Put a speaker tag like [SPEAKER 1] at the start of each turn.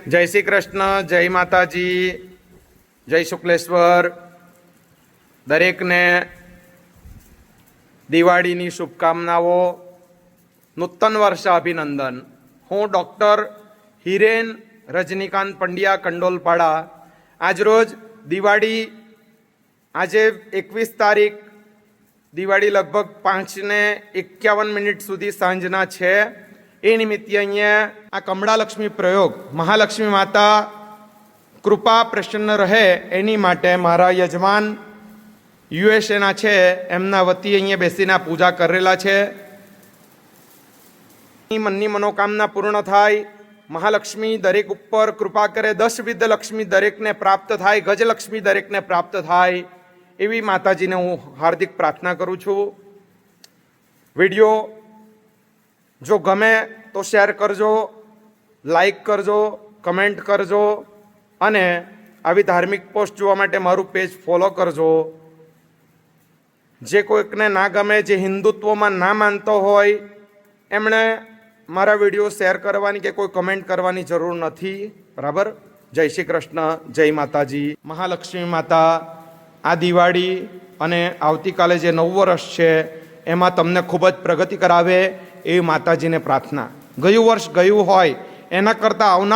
[SPEAKER 1] जय श्री कृष्ण, जय माताजी, जय शुक्लेश्वर। दरेक ने दिवाड़ी नी शुभकामनाओ, नूतन वर्ष अभिनंदन। हूँ डॉक्टर हिरेन रजनीकांत पंड्या कंडोलपाड़ा। आज रोज दिवाड़ी आजे 21 तारीख दिवाड़ी लगभग 5:51 सुधी सांजना छे। ए निमित्ते अहींया आ कमळा लक्ष्मी प्रयोग महालक्ष्मी माता कृपा प्रसन्न रहे एनी माटे मारा यजमान USA ना छे एमना वती अहींया बेसीने पूजा करेला छे। मननी मनोकामना पूर्ण थाय, महालक्ष्मी दरेक उपर कृपा करे, 10 विध लक्ष्मी दरेक ने प्राप्त थाय, गजलक्ष्मी दरेक ने प्राप्त थाय एवी माताजी ने हूँ हार्दिक प्रार्थना करूँ छूँ। विडियो जो गमे तो शेर करजो, लाइक करजो, कमेंट करजो अने आवी धार्मिक पोस्ट जोवा माटे मारू पेज फॉलो करजो। जे कोईकने ना गमे, जे हिंदुत्व में ना मानतो होय एमणे मारा विडियो शेर करवानी के कोई कमेंट करवानी जरूर नहीं, बराबर। जय श्री कृष्ण, जय माताजी। महालक्ष्मी माता आ दिवाड़ी अने आवतीकाले जे नव वर्ष छे एमां तमने खूब ज प्रगति करावे एवी माताजी ने प्रार्थना। गयु वर्ष गयु होय एना करता आवनार